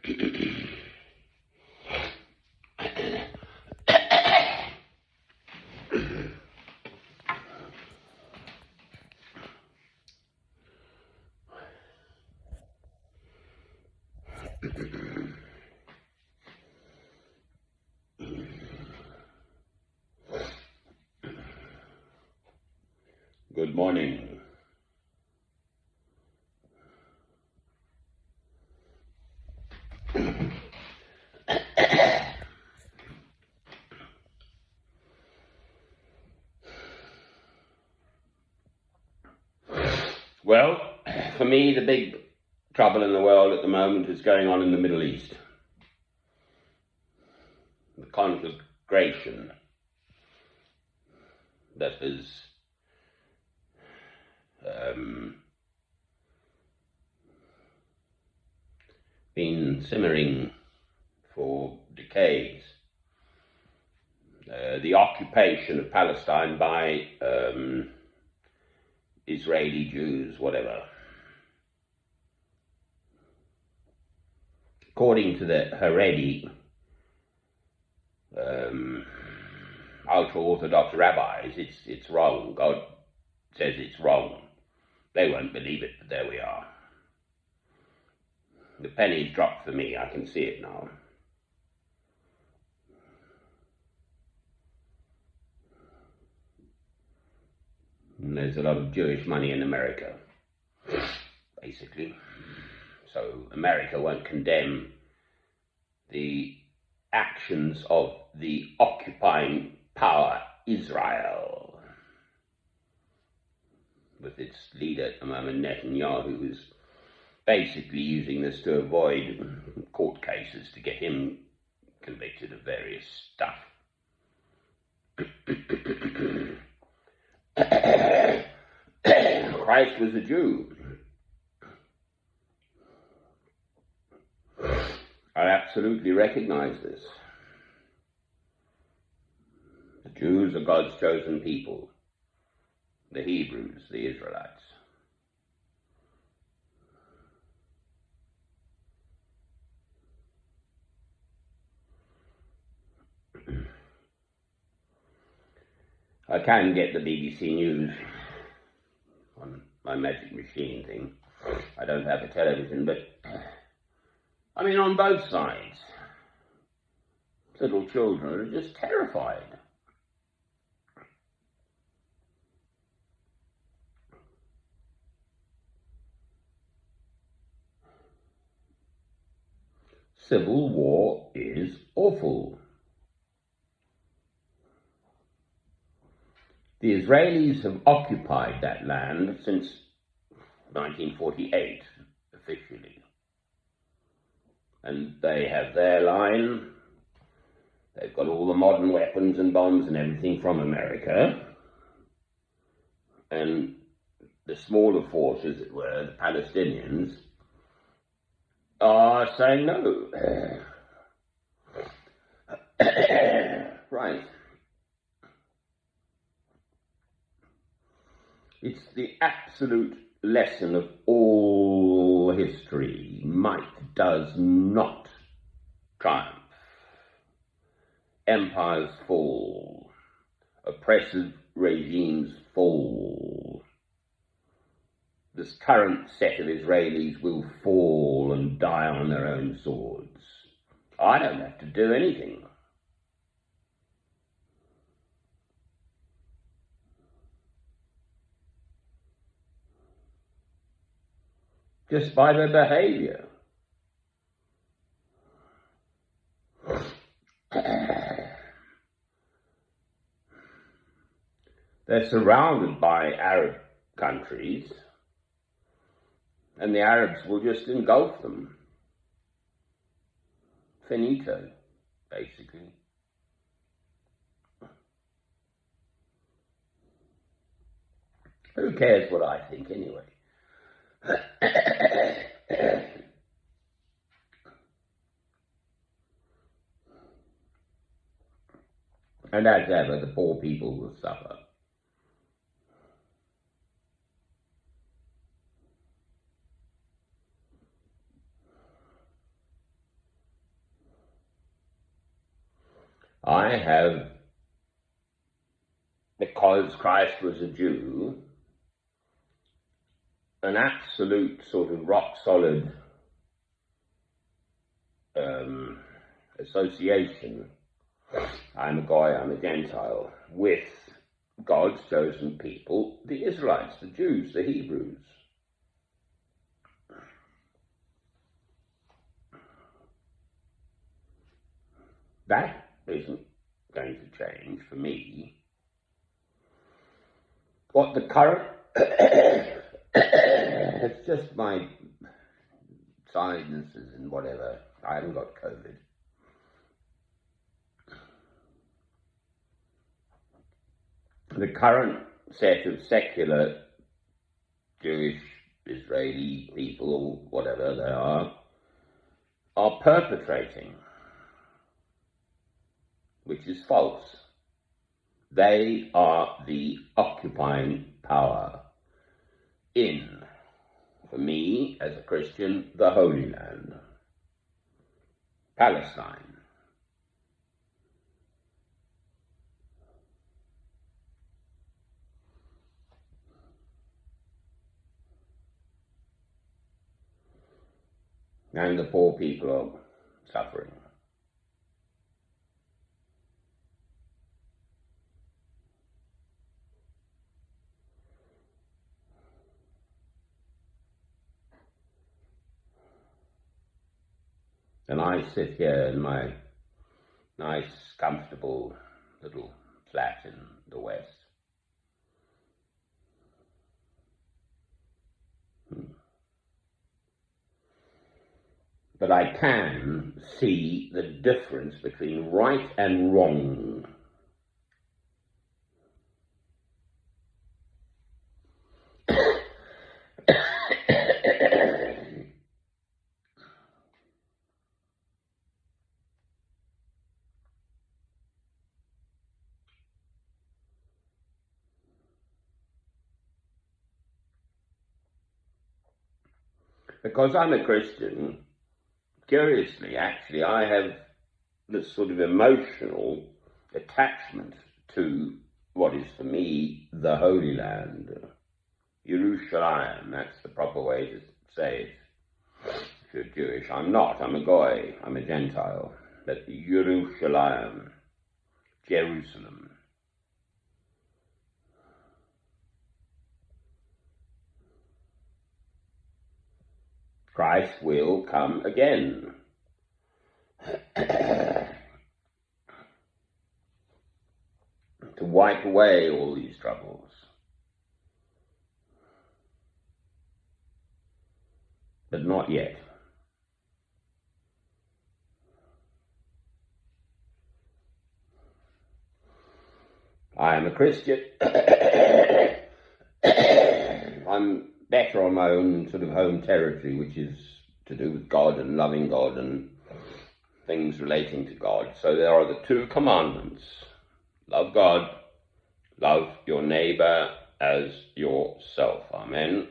Good morning. Well, for me, the big trouble in the world at the moment is going on in the Middle East. The conflagration that has been simmering for decades. The occupation of Palestine by Israeli Jews, whatever. According to the Haredi, ultra-Orthodox rabbis, it's wrong. God says it's wrong. They won't believe it, but there we are. The penny's dropped for me. I can see it now. And there's a lot of Jewish money in America, basically. So America won't condemn the actions of the occupying power Israel, with its leader at the moment, Netanyahu, who's basically using this to avoid court cases to get him convicted of various stuff. Christ was a Jew. I absolutely recognize this. The Jews are God's chosen people, the Hebrews, the Israelites. I can get the BBC News on my magic machine thing. I don't have a television, but I mean, on both sides, little children are just terrified. Civil war is awful. The Israelis have occupied that land since 1948, officially. And they have their line. They've got all the modern weapons and bombs and everything from America. And the smaller forces, as it were, the Palestinians, are saying no. Right. It's the absolute lesson of all history. Might does not triumph. Empires fall. Oppressive regimes fall. This current set of Israelis will fall and die on their own swords. I don't have to do anything. Just by their behavior. They're surrounded by Arab countries, and the Arabs will just engulf them. Finito, basically. Who cares what I think anyway? And as ever, the poor people will suffer. I have, because Christ was a Jew, an absolute sort of rock solid association. I'm a Goy, I'm a Gentile, with God's chosen people, the Israelites, the Jews, the Hebrews. That isn't going to change for me. What the current, it's just my sinuses and whatever. I haven't got COVID. The current set of secular Jewish, Israeli people, or whatever they are perpetrating, which is false. They are the occupying power in, for me as a Christian, the Holy Land, Palestine. And the poor people are suffering. And I sit here in my nice, comfortable little flat in the West. But I can see the difference between right and wrong. Because I'm a Christian, curiously, actually, I have this sort of emotional attachment to what is for me the Holy Land, Yerushalayim. That's the proper way to say it. If you're Jewish, I'm not. I'm a Goy. I'm a Gentile. But Yerushalayim, Jerusalem. Christ will come again. To wipe away all these troubles. But not yet. I am a Christian. I'm better on my own sort of home territory, which is to do with God and loving God and things relating to God. So there are the two commandments. Love God, love your neighbor as yourself. Amen.